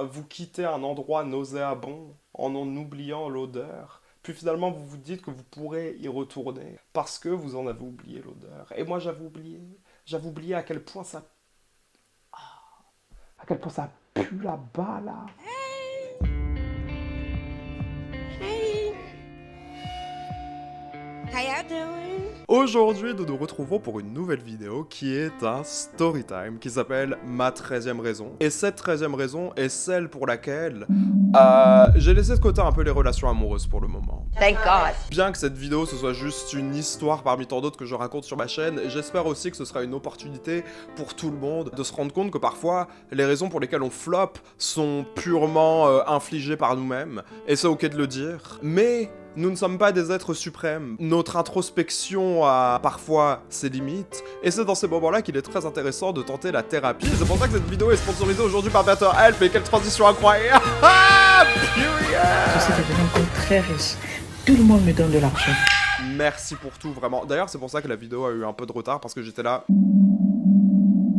Vous quittez un endroit nauséabond en oubliant l'odeur. Puis finalement, vous vous dites que vous pourrez y retourner parce que vous en avez oublié l'odeur. Et moi, j'avais oublié. J'avais oublié à quel point ça... À quel point ça pue là-bas, là. Hey, how y'all doing? Aujourd'hui, nous nous retrouvons pour une nouvelle vidéo qui est un storytime qui s'appelle Ma 13e raison. Et cette 13e raison est celle pour laquelle j'ai laissé de côté un peu les relations amoureuses pour le moment. Thank God. Bien que cette vidéo ce soit juste une histoire parmi tant d'autres que je raconte sur ma chaîne, j'espère aussi que ce sera une opportunité pour tout le monde de se rendre compte que parfois les raisons pour lesquelles on flop sont purement infligées par nous-mêmes, et c'est ok de le dire, mais nous ne sommes pas des êtres suprêmes. Notre introspection a parfois ses limites, et c'est dans ces moments-là qu'il est très intéressant de tenter la thérapie. Et c'est pour ça que cette vidéo est sponsorisée aujourd'hui par BetterHelp, et quelle transition incroyable! Je sais devenir encore très riche. Tout le monde me donne de l'argent. Merci pour tout, vraiment. D'ailleurs, c'est pour ça que la vidéo a eu un peu de retard, parce que j'étais là...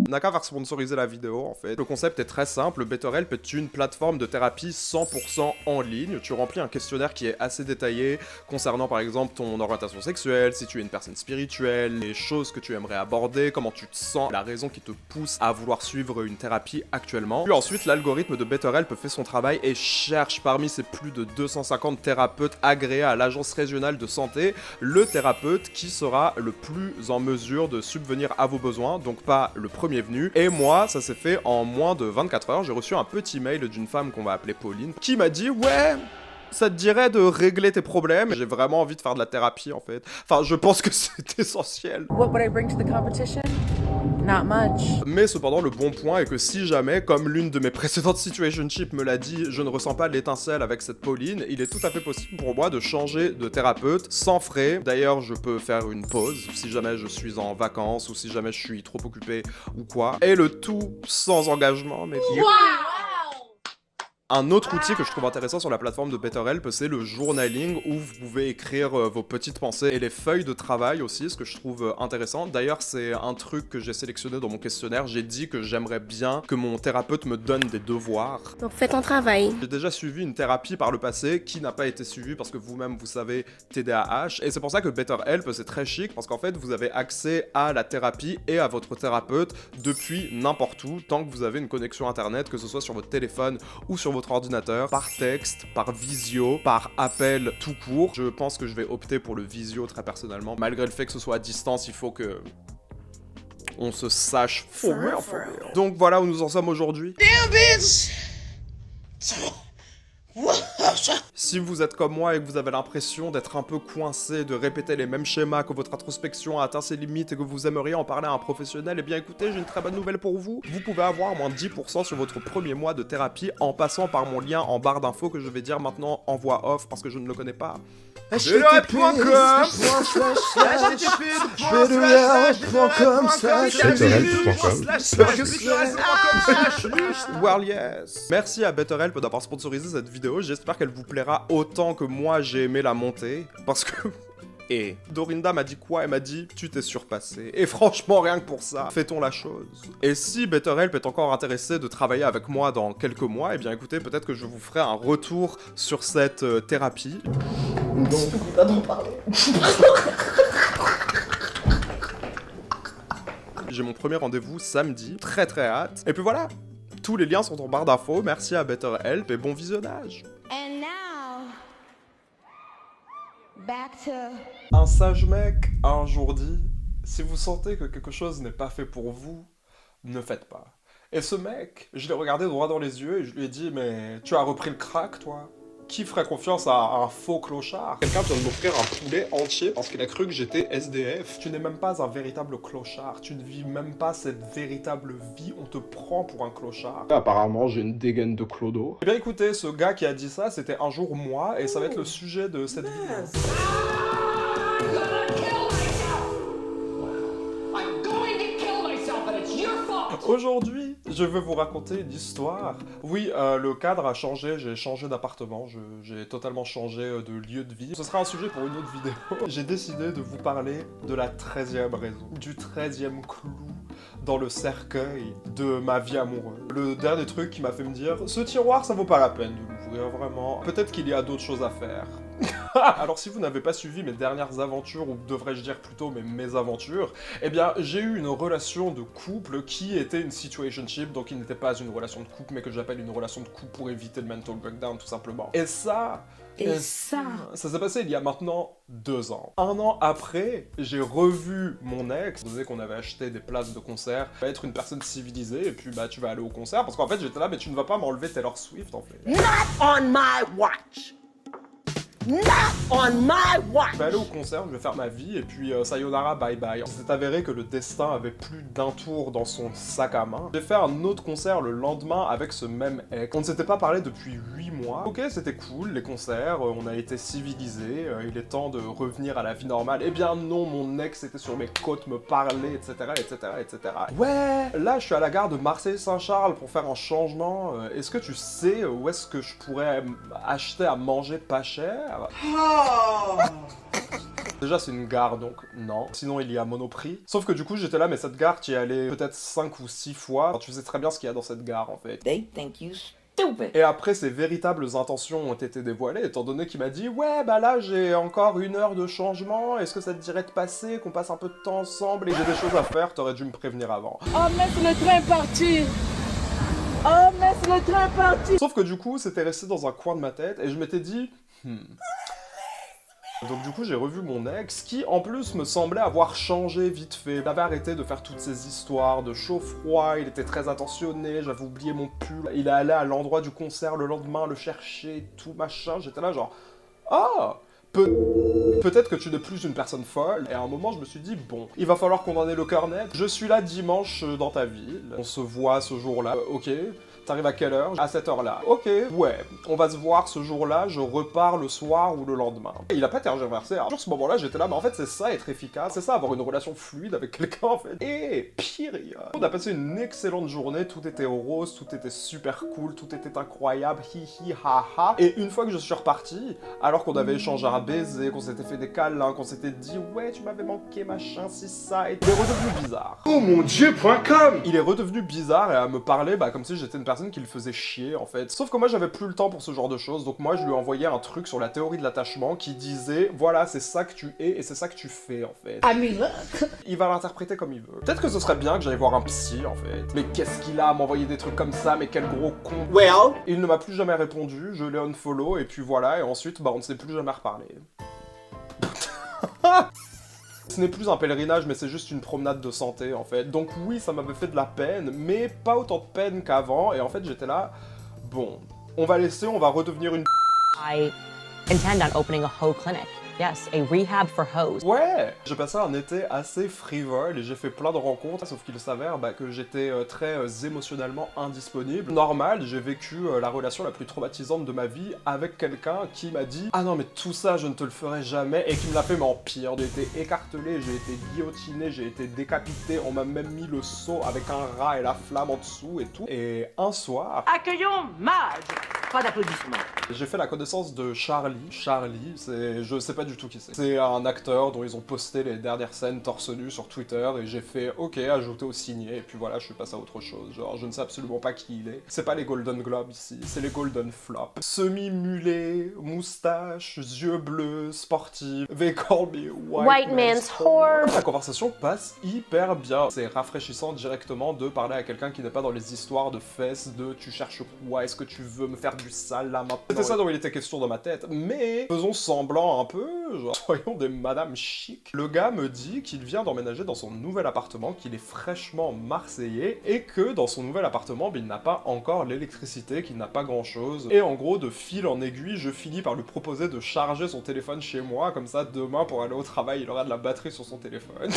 On n'a qu'à faire sponsoriser la vidéo en fait. Le concept est très simple, BetterHelp est une plateforme de thérapie 100% en ligne. Tu remplis un questionnaire qui est assez détaillé concernant par exemple ton orientation sexuelle, si tu es une personne spirituelle, les choses que tu aimerais aborder, comment tu te sens, la raison qui te pousse à vouloir suivre une thérapie actuellement. Puis ensuite, l'algorithme de BetterHelp fait son travail et cherche parmi ses plus de 250 thérapeutes agréés à l'agence régionale de santé, le thérapeute qui sera le plus en mesure de subvenir à vos besoins, donc pas le premier venu. Et moi, ça s'est fait en moins de 24 heures. J'ai reçu un petit mail d'une femme qu'on va appeler Pauline, qui m'a dit « Ouais, ça te dirait de régler tes problèmes ?» J'ai vraiment envie de faire de la thérapie, en fait. Enfin, je pense que c'est essentiel. What would I bring to the competition? Not much. Mais cependant, le bon point est que si jamais, comme l'une de mes précédentes situationships me l'a dit, je ne ressens pas l'étincelle avec cette Pauline, il est tout à fait possible pour moi de changer de thérapeute sans frais. D'ailleurs, je peux faire une pause si jamais je suis en vacances ou si jamais je suis trop occupé ou quoi. Et le tout sans engagement, mais... Un autre outil que je trouve intéressant sur la plateforme de BetterHelp, c'est le journaling où vous pouvez écrire vos petites pensées et les feuilles de travail aussi, ce que je trouve intéressant. D'ailleurs, c'est un truc que j'ai sélectionné dans mon questionnaire. J'ai dit que j'aimerais bien que mon thérapeute me donne des devoirs. Donc fais ton travail. J'ai déjà suivi une thérapie par le passé qui n'a pas été suivie parce que vous-même vous savez TDAH, et c'est pour ça que BetterHelp c'est très chic parce qu'en fait vous avez accès à la thérapie et à votre thérapeute depuis n'importe où tant que vous avez une connexion internet, que ce soit sur votre téléphone ou sur votre ordinateur, par texte, par visio, par appel tout court. Je pense que je vais opter pour le visio très personnellement. Malgré le fait que ce soit à distance, il faut que on se sache for real. Donc voilà où nous en sommes aujourd'hui. Si vous êtes comme moi et que vous avez l'impression d'être un peu coincé, de répéter les mêmes schémas, que votre introspection a atteint ses limites et que vous aimeriez en parler à un professionnel, eh bien écoutez, j'ai une très bonne nouvelle pour vous. Vous pouvez avoir moins 10% sur votre premier mois de thérapie en passant par mon lien en barre d'infos que je vais dire maintenant en voix off parce que je ne le connais pas. Well yes. Merci à BetterHelp d'avoir sponsorisé cette vidéo, j'espère qu'elle vous plaira autant que moi j'ai aimé la monter, parce que... Et Dorinda m'a dit quoi? Elle m'a dit « Tu t'es surpassé ». Et franchement, rien que pour ça, fait-on la chose. Et si BetterHelp est encore intéressé de travailler avec moi dans quelques mois, eh bien écoutez, peut-être que je vous ferai un retour sur cette thérapie. Donc, pas d'en parler. J'ai mon premier rendez-vous samedi, très hâte. Et puis voilà, tous les liens sont en barre d'infos, merci à BetterHelp et bon visionnage. And now, back to... Un sage mec a un jour dit, si vous sentez que quelque chose n'est pas fait pour vous, ne faites pas. Et ce mec, je l'ai regardé droit dans les yeux et je lui ai dit, mais tu as repris le crack toi? Qui ferait confiance à un faux clochard? Quelqu'un vient de m'offrir un poulet entier parce qu'il a cru que j'étais SDF. Tu n'es même pas un véritable clochard. Tu ne vis même pas cette véritable vie. On te prend pour un clochard. Apparemment, j'ai une dégaine de clodo. Eh bien écoutez, ce gars qui a dit ça, c'était un jour moi et ça va être le sujet de cette vidéo. Aujourd'hui, je vais vous raconter une histoire. Oui, le cadre a changé, j'ai changé d'appartement, j'ai totalement changé de lieu de vie. Ce sera un sujet pour une autre vidéo. J'ai décidé de vous parler de la 13e raison, du 13e clou dans le cercueil de ma vie amoureuse. Le dernier truc qui m'a fait me dire, ce tiroir, ça vaut pas la peine de l'ouvrir, vraiment. Peut-être qu'il y a d'autres choses à faire. Alors si vous n'avez pas suivi mes dernières aventures, ou devrais-je dire plutôt mes mésaventures, eh bien j'ai eu une relation de couple qui était une situationship, donc qui n'était pas une relation de couple, mais que j'appelle une relation de couple pour éviter le mental breakdown tout simplement. Et ça s'est passé il y a maintenant 2 ans. 1 an après, j'ai revu mon ex. Je disais qu'on avait acheté des places de concert. Tu vas être une personne civilisée et puis bah tu vas aller au concert parce qu'en fait j'étais là mais tu ne vas pas m'enlever Taylor Swift en fait. Not on my watch. Not on my watch. Je vais aller au concert, je vais faire ma vie et puis sayonara bye bye. Il s'est avéré que le destin avait plus d'un tour dans son sac à main. J'ai fait un autre concert le lendemain avec ce même ex. On ne s'était pas parlé depuis 8 mois. Ok, c'était cool, les concerts, on a été civilisés, il est temps de revenir à la vie normale. Eh bien non, mon ex était sur mes côtes, me parlait, etc., etc., etc. Ouais, là je suis à la gare de Marseille-Saint-Charles pour faire un changement. Est-ce que tu sais où est-ce que je pourrais acheter à manger pas cher? Déjà c'est une gare donc non, sinon il y a Monoprix. Sauf que du coup j'étais là mais cette gare tu y allais peut-être 5 ou 6 fois. Alors, tu sais très bien ce qu'il y a dans cette gare en fait. They think you stupid. Et après ses véritables intentions ont été dévoilées étant donné qu'il m'a dit ouais bah là j'ai encore 1 heure de changement, est-ce que ça te dirait de passer, qu'on passe un peu de temps ensemble et j'ai des choses à faire, t'aurais dû me prévenir avant. Oh, mais c'est le train parti! Oh, mais c'est le train parti! Sauf que du coup c'était resté dans un coin de ma tête et je m'étais dit Donc du coup j'ai revu mon ex qui en plus me semblait avoir changé vite fait. Il avait arrêté de faire toutes ces histoires de chaud-froid, il était très attentionné, j'avais oublié mon pull. Il est allé à l'endroit du concert le lendemain le chercher, tout machin. J'étais là genre ah peut-être que tu n'es plus une personne folle. Et à un moment je me suis dit bon, il va falloir qu'on en ait le cœur net. Je suis là dimanche dans ta ville, on se voit ce jour-là, ok. T'arrives à quelle heure? À cette heure-là. Ok, ouais, on va se voir ce jour-là, je repars le soir ou le lendemain. Et il a pas tergiversé. À ce moment-là, j'étais là, mais en fait, c'est ça être efficace, c'est ça avoir une relation fluide avec quelqu'un, en fait. Et pire, on a passé une excellente journée, tout était rose, tout était super cool, tout était incroyable, hi hi ha ha. Et une fois que je suis reparti, alors qu'on avait échangé un baiser, qu'on s'était fait des câlins, qu'on s'était dit, ouais, tu m'avais manqué, machin, si ça, et il est redevenu bizarre. Oh mon dieu.com. Il est redevenu bizarre et à me parler, bah, comme si j'étais une personne qui le faisait chier en fait. Sauf que moi j'avais plus le temps pour ce genre de choses, donc moi je lui ai envoyé un truc sur la théorie de l'attachement qui disait voilà c'est ça que tu es et c'est ça que tu fais en fait. Il va l'interpréter comme il veut. Peut-être que ce serait bien que j'aille voir un psy en fait. Mais qu'est-ce qu'il a à m'envoyer des trucs comme ça, mais quel gros con. Well. Il ne m'a plus jamais répondu, je l'ai unfollow et puis voilà et ensuite bah on ne s'est plus jamais reparlé. Ce n'est plus un pèlerinage, mais c'est juste une promenade de santé, en fait. Donc oui, ça m'avait fait de la peine, mais pas autant de peine qu'avant. Et en fait, j'étais là, bon, on va laisser, on va redevenir une... I intend on opening a hoe clinic. Yes, a rehab for hoes. Ouais. J'ai passé un été assez frivole et j'ai fait plein de rencontres, sauf qu'il s'avère que j'étais très émotionnellement indisponible. Normal, j'ai vécu la relation la plus traumatisante de ma vie avec quelqu'un qui m'a dit « Ah non mais tout ça je ne te le ferai jamais » et qui me l'a fait mais en pire. J'ai été écartelé, j'ai été guillotiné, j'ai été décapité, on m'a même mis le seau avec un rat et la flamme en dessous et tout. Et un soir... Accueillons Madge. Pas d'applaudissements. J'ai fait la connaissance de Charlie. Charlie, je sais pas du tout qui c'est. C'est un acteur dont ils ont posté les dernières scènes torse nu sur Twitter et j'ai fait ok, ajouter au signé et puis voilà, je suis passé à autre chose. Genre, je ne sais absolument pas qui il est. C'est pas les Golden Globes ici, c'est les Golden Flops. Semi-mulet, moustache, yeux bleus, sportif. They call me white man's whore. La conversation passe hyper bien. C'est rafraîchissant directement de parler à quelqu'un qui n'est pas dans les histoires de fesses, de tu cherches quoi, est-ce que tu veux me faire du sale là maintenant. C'était ça dont il était question dans ma tête, mais faisons semblant un peu, genre soyons des madames chic. Le gars me dit qu'il vient d'emménager dans son nouvel appartement, qu'il est fraîchement marseillais, et que dans son nouvel appartement, il n'a pas encore l'électricité, qu'il n'a pas grand chose. Et en gros, de fil en aiguille, je finis par lui proposer de charger son téléphone chez moi, comme ça demain pour aller au travail, il aura de la batterie sur son téléphone.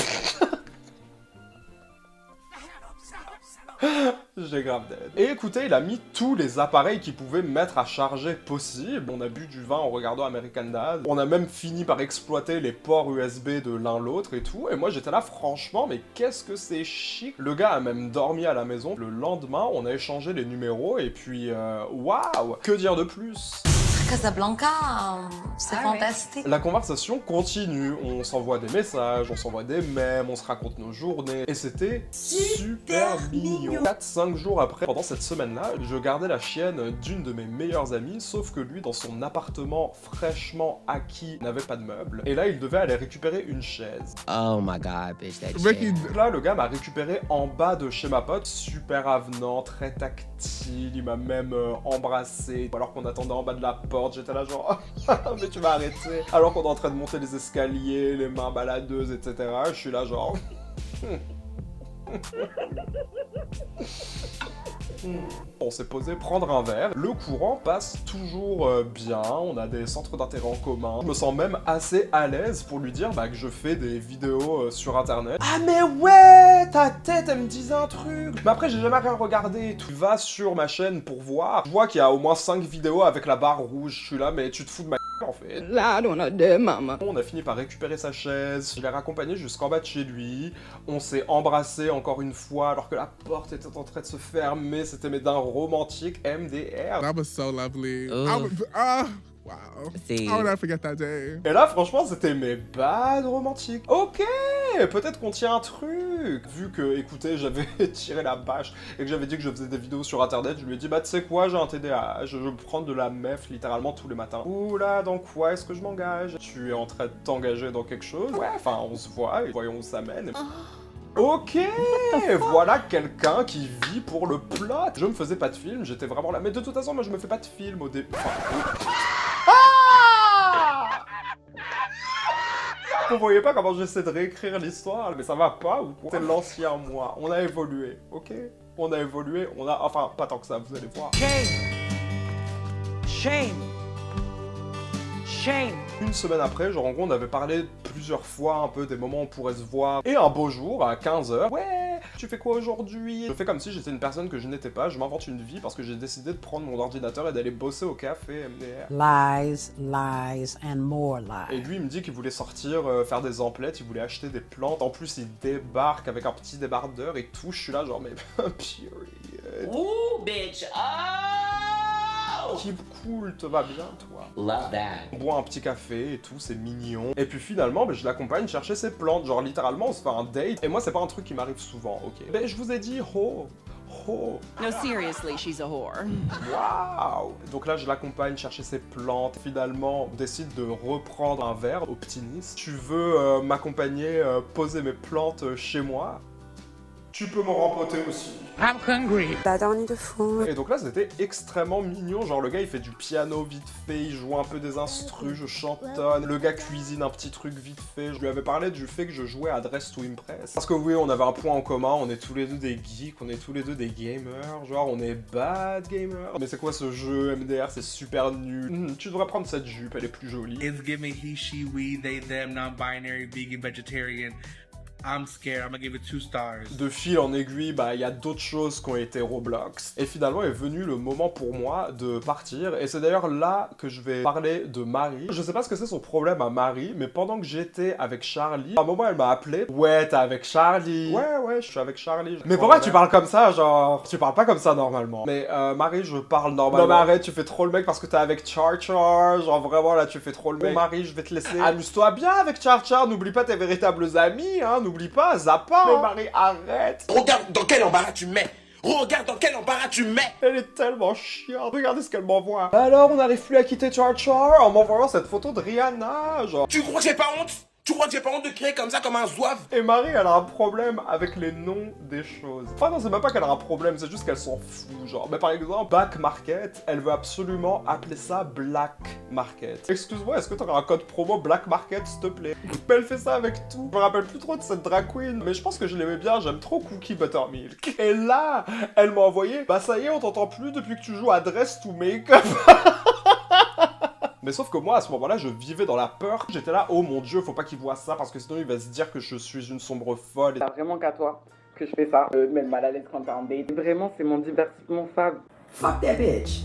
J'ai grave dead. Et écoutez, il a mis tous les appareils qu'il pouvait mettre à charger possible. On a bu du vin en regardant American Dad. On a même fini par exploiter les ports USB de l'un l'autre et tout. Et moi j'étais là, franchement, mais qu'est-ce que c'est chic. Le gars a même dormi à la maison. Le lendemain, on a échangé les numéros et puis waouh, que dire de plus? Casablanca, c'est fantastique. La conversation continue, on s'envoie des messages, on s'envoie des mèmes, on se raconte nos journées, et c'était super mignon. 4-5 jours après, pendant cette semaine-là, je gardais la chienne d'une de mes meilleures amies, sauf que lui, dans son appartement fraîchement acquis, n'avait pas de meubles, et là, il devait aller récupérer une chaise. Oh my god, bitch, that chair. Là, le gars m'a récupéré en bas de chez ma pote, super avenant, très tactile, il m'a même embrassé, alors qu'on attendait en bas de la porte. J'étais là genre, mais tu vas arrêter. Alors qu'on est en train de monter les escaliers, les mains baladeuses, etc. Je suis là genre... On s'est posé prendre un verre, le courant passe toujours bien, on a des centres d'intérêt en commun. Je me sens même assez à l'aise pour lui dire que je fais des vidéos sur internet. Ah mais ouais, ta tête elle me disait un truc. Mais après j'ai jamais rien regardé. Tu vas sur ma chaîne pour voir. Je vois qu'il y a au moins 5 vidéos avec la barre rouge. Je suis là mais tu te fous de ma en fait. Là, on a des mamans. On a fini par récupérer sa chaise, je l'ai raccompagné jusqu'en bas de chez lui, on s'est embrassé encore une fois alors que la porte était en train de se fermer, c'était mes d'un romantique MDR. That was so lovely. Ooh. Wow. See. I will never forget that day. Et là franchement c'était mes bad romantiques. Ok, peut-être qu'on tient un truc. Vu que, écoutez, j'avais tiré la bâche et que j'avais dit que je faisais des vidéos sur internet, je lui ai dit tu sais quoi, j'ai un TDAH, je prends de la mef littéralement tous les matins. Oula, dans quoi est-ce que je m'engage? Tu es en train de t'engager dans quelque chose? Ouais, enfin on se voit et voyons où ça mène. Ok, voilà quelqu'un qui vit pour le plot. Je me faisais pas de film, j'étais vraiment là. Mais de toute façon, moi je me fais pas de film au début. Vous voyez pas comment j'essaie de réécrire l'histoire, mais ça va pas ou quoi? C'est l'ancien moi, on a évolué, ok? On a évolué, on a... Enfin, pas tant que ça, vous allez voir. Shame. Une semaine après, genre en gros on avait parlé plusieurs fois un peu des moments où on pourrait se voir. Et un beau jour, à 15h, ouais, tu fais quoi aujourd'hui? Je fais comme si j'étais une personne que je n'étais pas, je m'invente une vie parce que j'ai décidé de prendre mon ordinateur et d'aller bosser au café MDR. Lies, lies, and more lies. Et lui il me dit qu'il voulait sortir, faire des emplettes, il voulait acheter des plantes. En plus il débarque avec un petit débardeur et tout, je suis là genre mais period. Ooh, bitch. Oh! Keep cool, te va bien toi? Love that. On boit un petit café et tout, c'est mignon. Et puis finalement, je l'accompagne chercher ses plantes. Genre littéralement, on se fait un date. Et moi, c'est pas un truc qui m'arrive souvent, ok? Ben, je vous ai dit, oh. No, seriously, she's a whore. Waouh! Donc là, je l'accompagne chercher ses plantes. Finalement, on décide de reprendre un verre au Petit Nice. Tu veux m'accompagner poser mes plantes chez moi? Tu peux m'en rempoter aussi. I'm hungry. T'as dormi de fou. Et donc là c'était extrêmement mignon, genre le gars il fait du piano vite fait, il joue un peu des instrus, je chantonne, le gars cuisine un petit truc vite fait. Je lui avais parlé du fait que je jouais à Dress to Impress. Parce que oui, on avait un point en commun, on est tous les deux des geeks, on est tous les deux des gamers, genre on est bad gamers. Mais c'est quoi ce jeu MDR, c'est super nul. Tu devrais prendre cette jupe, elle est plus jolie. It's giving he, she, we, they, them, non-binary, vegan, vegetarian. I'm scared, I'm gonna give it 2 stars. De fil en aiguille, il y a d'autres choses qui ont été Roblox. Et finalement est venu le moment pour moi de partir. Et c'est d'ailleurs là que je vais parler de Marie. Je sais pas ce que c'est son problème à Marie, mais pendant que j'étais avec Charlie, à un moment elle m'a appelé. Ouais, t'es avec Charlie. Ouais, je suis avec Charlie. Mais pourquoi tu parles comme ça, genre? Tu parles pas comme ça normalement. Mais Marie, je parle normalement. Non mais arrête, tu fais trop le mec parce que t'es avec Char Char. Genre vraiment là, tu fais trop le mec. Bon Marie, je vais te laisser. Amuse-toi bien avec Char Char. N'oublie pas tes véritables amis, hein. N'oublie pas, Zappa. Mais Marie, arrête. Regarde dans quel embarras tu mets. Regarde dans quel embarras tu mets. Elle est tellement chiante. Regardez ce qu'elle m'envoie. Alors, on n'arrive plus à quitter Char Char en m'envoyant cette photo de Rihanna, genre. Tu crois que j'ai pas honte? Tu crois que j'ai pas honte de crier comme ça comme un zouave? Et Marie, elle a un problème avec les noms des choses. Enfin non, c'est même pas qu'elle a un problème, c'est juste qu'elle s'en fout, genre. Mais par exemple, Back Market, elle veut absolument appeler ça Black Market. Excuse-moi, est-ce que t'aurais un code promo Black Market, s'il te plaît? Mais elle fait ça avec tout. Je me rappelle plus trop de cette drag queen, mais je pense que je l'aimais bien, j'aime trop Cookie Buttermilk. Et là, elle m'a envoyé, bah ça y est, on t'entend plus depuis que tu joues à Dress to Make-up. Mais sauf que moi, à ce moment-là, je vivais dans la peur. J'étais là, oh mon dieu, faut pas qu'il voit ça, parce que sinon il va se dire que je suis une sombre folle. T'as vraiment qu'à toi. que je fais ça. Même mal à l'aise quand t'es en date. Vraiment, c'est mon divertissement fab. Fuck that bitch.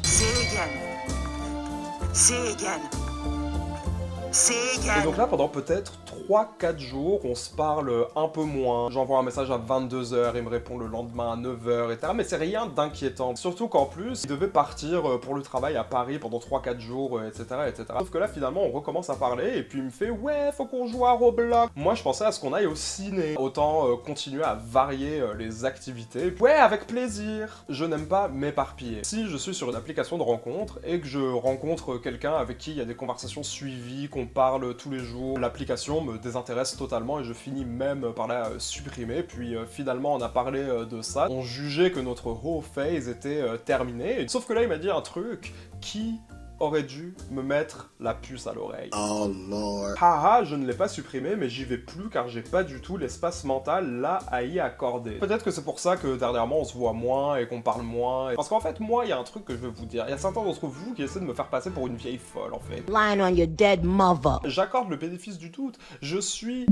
Et donc là, pendant peut-être 3-4 jours, on se parle un peu moins. J'envoie un message à 22h, il me répond le lendemain à 9h, etc. Mais c'est rien d'inquiétant. Surtout qu'en plus, il devait partir pour le travail à Paris pendant 3-4 jours, etc., etc. Sauf que là, finalement, on recommence à parler, et puis il me fait « Ouais, faut qu'on joue à Roblox ». Moi, je pensais à ce qu'on aille au ciné. Autant continuer à varier les activités. Ouais, avec plaisir. Je n'aime pas m'éparpiller. Si je suis sur une application de rencontre, et que je rencontre quelqu'un avec qui il y a des conversations suivies, qu'on parle tous les jours, l'application me désintéresse totalement et je finis même par la supprimer. Puis finalement on a parlé de ça, on jugeait que notre whole phase était terminée. Sauf que là il m'a dit un truc qui aurait dû me mettre la puce à l'oreille. Oh lord. Haha, je ne l'ai pas supprimé, mais j'y vais plus car j'ai pas du tout l'espace mental là à y accorder. Peut-être que c'est pour ça que dernièrement on se voit moins et qu'on parle moins. Parce qu'en fait, moi, il y a un truc que je vais vous dire. Il y a certains d'entre vous qui essaient de me faire passer pour une vieille folle, en fait. Lying on your dead mother. J'accorde le bénéfice du doute. Je suis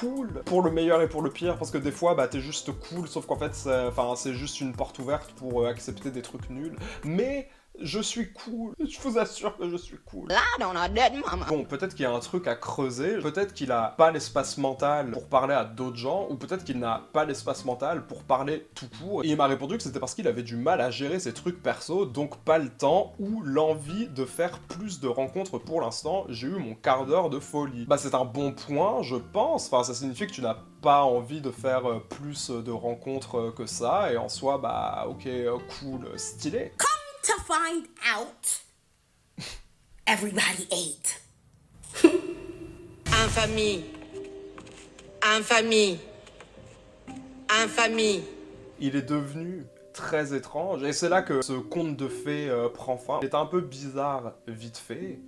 cool pour le meilleur et pour le pire, parce que des fois, bah, t'es juste cool, sauf qu'en fait, c'est juste une porte ouverte pour accepter des trucs nuls. Mais je suis cool, je vous assure que je suis cool. Bon, peut-être qu'il y a un truc à creuser, peut-être qu'il a pas l'espace mental pour parler à d'autres gens, ou peut-être qu'il n'a pas l'espace mental pour parler tout court. Et il m'a répondu que c'était parce qu'il avait du mal à gérer ses trucs perso, donc pas le temps ou l'envie de faire plus de rencontres pour l'instant. J'ai eu mon quart d'heure de folie. Bah c'est un bon point, je pense, enfin ça signifie que tu n'as pas envie de faire plus de rencontres que ça, et en soi, bah ok, cool, stylé. To find out, everybody ate. Infamie. Infamie. Infamie. Il est devenu très étrange, et c'est là que ce conte de fées prend fin. Il était un peu bizarre vite fait,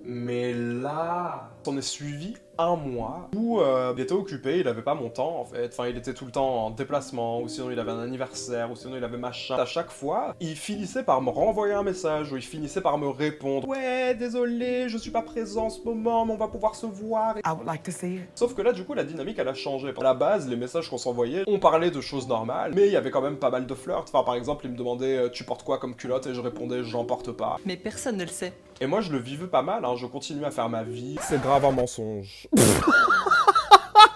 mais là, on est suivi un mois où il était occupé, il avait pas mon temps en fait, enfin il était tout le temps en déplacement, ou sinon il avait un anniversaire, ou sinon il avait machin. À chaque fois, il finissait par me renvoyer un message, ou il finissait par me répondre « Ouais, désolé, je suis pas présent en ce moment, mais on va pouvoir se voir. » I would like to see it. Sauf que là, du coup, la dynamique, elle a changé. À la base, les messages qu'on s'envoyait, on parlait de choses normales, mais il y avait quand même pas mal de flirts. Enfin, par exemple, il me demandait « Tu portes quoi comme culotte ?» et je répondais « J'en porte pas. » Mais personne ne le sait. Et moi, je le vivais pas mal, hein, je continuais à faire ma vie. C'est grave un mensonge.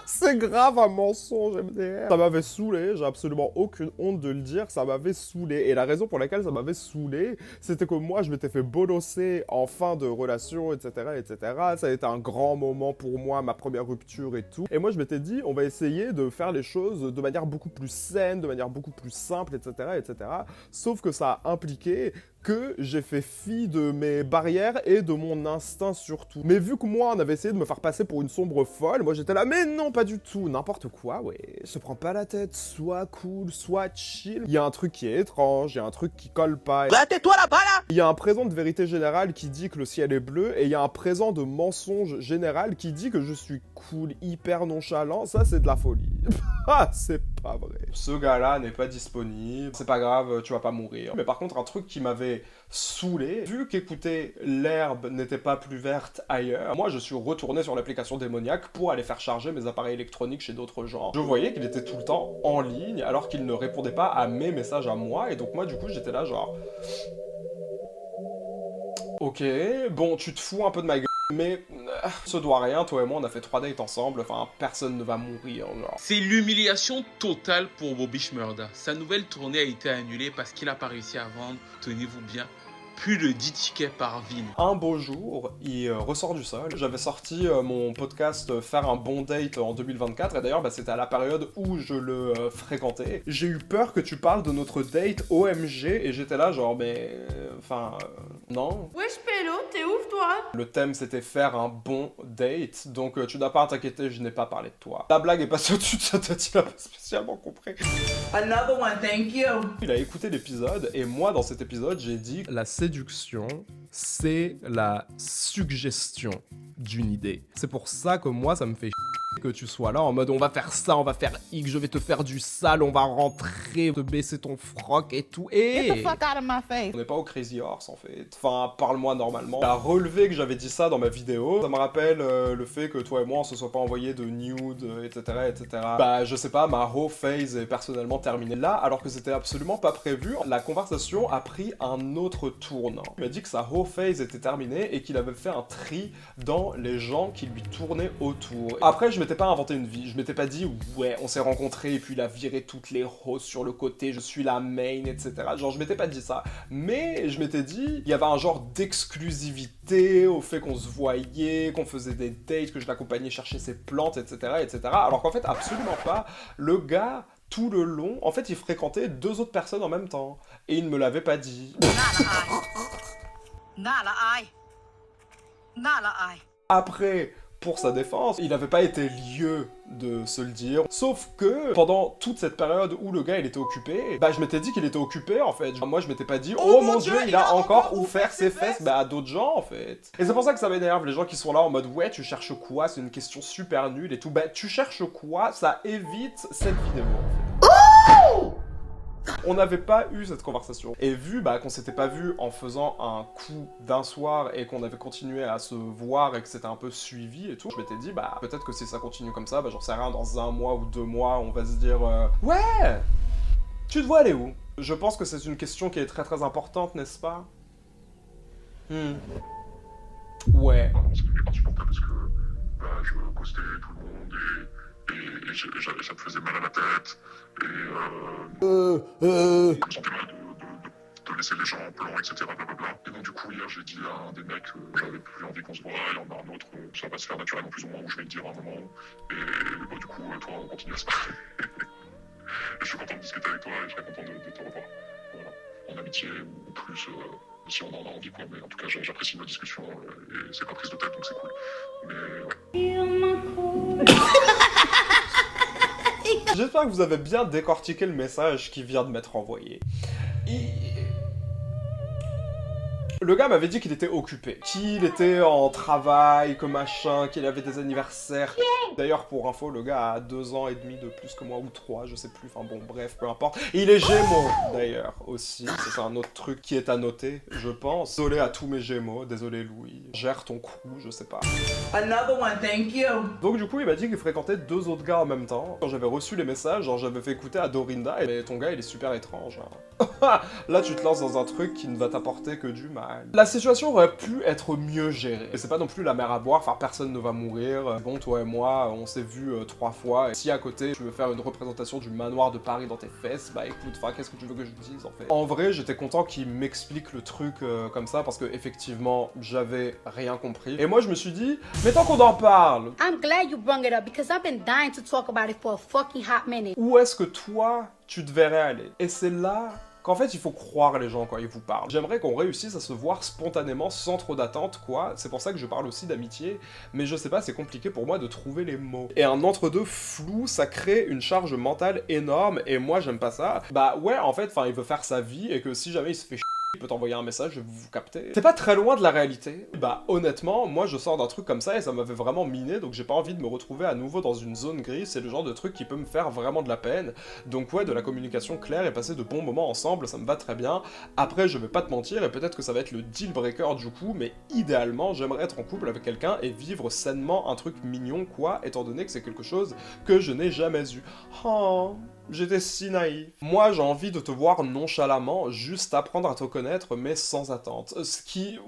C'est grave un mensonge, MDR. Ça m'avait saoulé, j'ai absolument aucune honte de le dire, ça m'avait saoulé. Et la raison pour laquelle ça m'avait saoulé, c'était que moi, je m'étais fait bolosser en fin de relation, etc., etc. Ça a été un grand moment pour moi, ma première rupture et tout. Et moi, je m'étais dit, on va essayer de faire les choses de manière beaucoup plus saine, de manière beaucoup plus simple, etc., etc. Sauf que ça a impliqué que j'ai fait fi de mes barrières et de mon instinct surtout. Mais vu que moi, on avait essayé de me faire passer pour une sombre folle, moi j'étais là, mais non, pas du tout, n'importe quoi, ouais. Se prends pas la tête, soit cool, soit chill. Il y a un truc qui est étrange, il y a un truc qui colle pas. Tais-toi là-bas là. Il y a un présent de vérité générale qui dit que le ciel est bleu, et il y a un présent de mensonge général qui dit que je suis cool, hyper nonchalant. Ça, c'est de la folie. Ah, c'est pas vrai. Ce gars-là n'est pas disponible, c'est pas grave, tu vas pas mourir. Mais par contre, un truc qui m'avait saoulé, vu qu'écouter l'herbe n'était pas plus verte ailleurs, moi je suis retourné sur l'application démoniaque pour aller faire charger mes appareils électroniques chez d'autres gens. Je voyais qu'il était tout le temps en ligne alors qu'il ne répondait pas à mes messages à moi, et donc moi du coup j'étais là genre... Ok, bon tu te fous un peu de ma gueule, mais ce doit rien, toi et moi on a fait 3 dates ensemble, enfin personne ne va mourir, genre. C'est l'humiliation totale pour Bobby Shmurda. Sa nouvelle tournée a été annulée parce qu'il n'a pas réussi à vendre, tenez-vous bien, plus de 10 tickets par ville. Un beau jour, il ressort du sol. J'avais sorti mon podcast Faire un bon date en 2024, et d'ailleurs c'était à la période où je le fréquentais. J'ai eu peur que tu parles de notre date OMG, et j'étais là genre mais... Enfin... non. Wesh Pélo, t'es ouf toi? Le thème c'était faire un bon date, donc tu n'as pas à t'inquiéter, je n'ai pas parlé de toi. La blague est passée au-dessus de sa tête, il a pas spécialement compris. Another one, thank you. Il a écouté l'épisode, et moi dans cet épisode j'ai dit la séduction, c'est la suggestion d'une idée. C'est pour ça que moi ça me fait que tu sois là en mode on va faire ça, on va faire X, je vais te faire du sale, on va rentrer, te baisser ton froc et tout. Et Get the fuck out of my face. on n'est pas au Crazy Horse en fait. Enfin, parle-moi normalement. La relevé que j'avais dit ça dans ma vidéo, ça me rappelle le fait que toi et moi on se soit pas envoyé de nude, etc., etc. Bah je sais pas, ma whole phase est personnellement terminée là, alors que c'était absolument pas prévu. La conversation a pris un autre tournant. Il m'a dit que sa whole phase était terminée et qu'il avait fait un tri dans les gens qui lui tournaient autour. Après, je m'étais pas inventé une vie, je m'étais pas dit ouais, on s'est rencontrés et puis il a viré toutes les hosts sur le côté, je suis la main, etc. Genre, je m'étais pas dit ça. Mais je m'étais dit, il y avait un genre d'exclusivité au fait qu'on se voyait, qu'on faisait des dates, que je l'accompagnais chercher ses plantes, etc., etc. Alors qu'en fait, absolument pas. Le gars, tout le long, en fait, il fréquentait 2 autres personnes en même temps. Et il ne me l'avait pas dit. Après, pour sa défense, il n'avait pas été lieu de se le dire. Sauf que, pendant toute cette période où le gars il était occupé, bah je m'étais dit qu'il était occupé en fait. Moi je m'étais pas dit, oh mon dieu, il a encore où faire ses fesses, bah à d'autres gens en fait. Et c'est pour ça que ça m'énerve, les gens qui sont là en mode, ouais tu cherches quoi, c'est une question super nulle et tout. Bah tu cherches quoi, ça évite cette vidéo en fait. On n'avait pas eu cette conversation. Et vu bah, qu'on s'était pas vu en faisant un coup d'un soir et qu'on avait continué à se voir et que c'était un peu suivi et tout, je m'étais dit bah peut-être que si ça continue comme ça, bah j'en sais rien, dans 1 mois ou 2 mois, on va se dire ouais, tu te vois aller où? Je pense que c'est une question qui est très très importante, n'est-ce pas? Ouais. C'était insupportable parce que bah, je ghostais tout le monde et ça me faisait mal à la tête. Et je me sentais mal de laisser les gens en plan, etc. Blablabla. Et donc du coup hier j'ai dit à un des mecs que j'avais plus envie qu'on se voit, il y en a un autre, ça va se faire naturellement plus ou moins, où je vais le dire à un moment. Et bah, du coup toi on continue à se parler. Et je suis content de discuter avec toi et je serais content de te revoir. Voilà. En amitié ou plus si on en a envie quoi, mais en tout cas j'apprécie nos discussions et c'est pas prise de tête donc c'est cool. Mais ouais. J'espère que vous avez bien décortiqué le message qui vient de m'être envoyé. Le gars m'avait dit qu'il était occupé, qu'il était en travail, que machin, qu'il avait des anniversaires. D'ailleurs, pour info, le gars a 2 ans et demi de plus que moi, ou 3, je sais plus, enfin bon, bref, peu importe. Et il est Gémeaux, d'ailleurs, aussi. C'est un autre truc qui est à noter, je pense. Désolé à tous mes Gémeaux, désolé Louis. Gère ton crew, je sais pas. Another one, thank you. Donc du coup, il m'a dit qu'il fréquentait 2 autres gars en même temps. Quand j'avais reçu les messages, genre j'avais fait écouter à Dorinda, et ton gars, il est super étrange. Hein. Là, tu te lances dans un truc qui ne va t'apporter que du mal. La situation aurait pu être mieux gérée. Et c'est pas non plus la mer à boire, enfin personne ne va mourir. Bon, toi et moi, on s'est vus 3 fois. Et si à côté, tu veux faire une représentation du manoir de Paris dans tes fesses, bah écoute, enfin qu'est-ce que tu veux que je dise en fait? En vrai, j'étais content qu'il m'explique le truc comme ça, parce que effectivement, j'avais rien compris. Et moi, je me suis dit, mais tant qu'on en parle, I'm glad you brought it up because I've been dying to talk about it for a fucking hot minute. où est-ce que toi, tu te verrais aller? Et c'est là qu'en fait, il faut croire les gens quand ils vous parlent. J'aimerais qu'on réussisse à se voir spontanément, sans trop d'attente, quoi. C'est pour ça que je parle aussi d'amitié, mais je sais pas, c'est compliqué pour moi de trouver les mots. Et un entre-deux flou, ça crée une charge mentale énorme, et moi, j'aime pas ça. Bah ouais, en fait, il veut faire sa vie, et que si jamais il se fait il peut t'envoyer un message, vous captez. C'est pas très loin de la réalité. Bah honnêtement, moi je sors d'un truc comme ça et ça m'avait vraiment miné, donc j'ai pas envie de me retrouver à nouveau dans une zone grise, c'est le genre de truc qui peut me faire vraiment de la peine. Donc ouais, de la communication claire et passer de bons moments ensemble, ça me va très bien. Après, je vais pas te mentir, et peut-être que ça va être le deal breaker du coup, mais idéalement, j'aimerais être en couple avec quelqu'un et vivre sainement un truc mignon, quoi, étant donné que c'est quelque chose que je n'ai jamais eu. Oh, j'étais si naïf. Moi, j'ai envie de te voir nonchalamment, juste apprendre à te connaître, mais sans attente. Ce qui...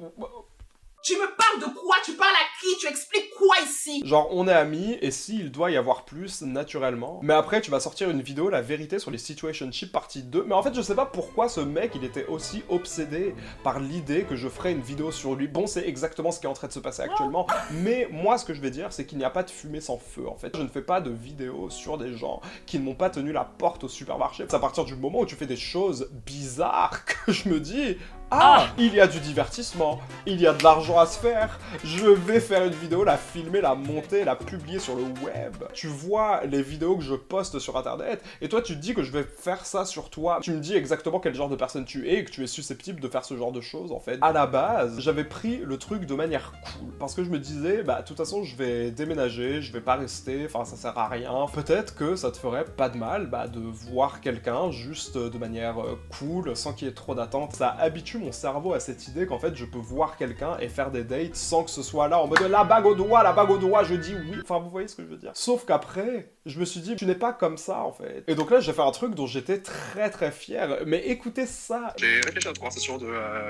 Tu me parles de quoi? Tu parles à qui? Tu expliques quoi ici? Genre, on est amis, et s'il doit y avoir plus, naturellement. Mais après, tu vas sortir une vidéo, la vérité sur les situationships partie 2. Mais en fait, je sais pas pourquoi ce mec, il était aussi obsédé par l'idée que je ferais une vidéo sur lui. Bon, c'est exactement ce qui est en train de se passer actuellement. Mais moi, ce que je vais dire, c'est qu'il n'y a pas de fumée sans feu, en fait. Je ne fais pas de vidéos sur des gens qui ne m'ont pas tenu la porte au supermarché. C'est à partir du moment où tu fais des choses bizarres que je me dis... Ah, il y a du divertissement, il y a de l'argent à se faire, je vais faire une vidéo, la filmer, la monter, la publier sur le web. Tu vois les vidéos que je poste sur internet, et toi tu te dis que je vais faire ça sur toi. Tu me dis exactement quel genre de personne tu es, et que tu es susceptible de faire ce genre de choses en fait. À la base, j'avais pris le truc de manière cool, parce que je me disais, bah de toute façon je vais déménager, je vais pas rester, enfin ça sert à rien. Peut-être que ça te ferait pas de mal, bah de voir quelqu'un juste de manière cool, sans qu'il y ait trop d'attente. Ça habitue mon cerveau à cette idée qu'en fait je peux voir quelqu'un et faire des dates sans que ce soit là en mode la bague au doigt, je dis oui. Enfin vous voyez ce que je veux dire. Sauf qu'après, je me suis dit, tu n'es pas comme ça en fait. Et donc là j'ai fait un truc dont j'étais très fier. Mais écoutez ça. J'ai réfléchi à notre conversation de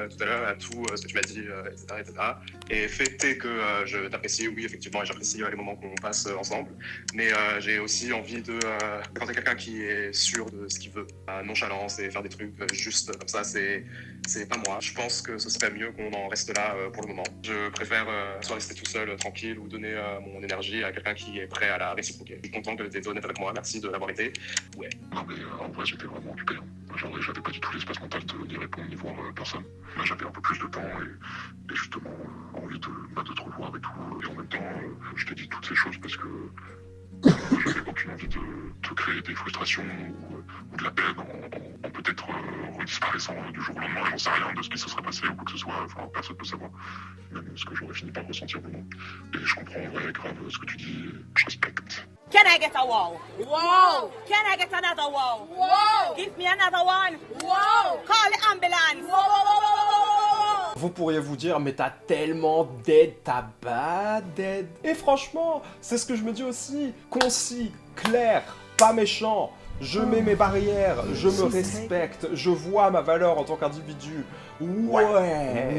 tout à l'heure, à tout ce que tu m'as dit, etc. Et fait que je t'apprécie, oui effectivement, et j'apprécie les moments qu'on passe ensemble. Mais j'ai aussi envie de quand t'es quelqu'un qui est sûr de ce qu'il veut, nonchalance et faire des trucs juste comme ça, c'est pas moi. Je pense que ce serait mieux qu'on en reste là pour le moment. Je préfère soit rester tout seul, tranquille, ou donner mon énergie à quelqu'un qui est prêt à la réciproquer. Je suis content que tu aies honnête avec moi, merci de l'avoir été. Ouais. Non mais en vrai j'étais vraiment occupé. Genre j'avais pas du tout l'espace mental d'y répondre ni voir personne. Là j'avais un peu plus de temps et justement envie de te revoir et tout. Et en même temps, je te dis toutes ces choses parce que j'avais aucune envie de te créer des frustrations ou de la peine en peut-être redisparaissant du jour au lendemain. J'en sais rien de ce qui se serait passé ou quoi que ce soit, enfin personne ne peut savoir. Même ce que j'aurais fini par ressentir vraiment. Et je comprends en vrai grave ce que tu dis, je respecte. Can I get a wow? Wow! Can I get another wow? Wow! Give me another one? Wow! Call the ambulance! Wow! Vous pourriez vous dire, mais t'as tellement d'aide, t'as pas d'aide. Et franchement, c'est ce que je me dis aussi. Concis, clair, pas méchant. Je mets mes barrières, je me respecte, je vois ma valeur en tant qu'individu. Ouais.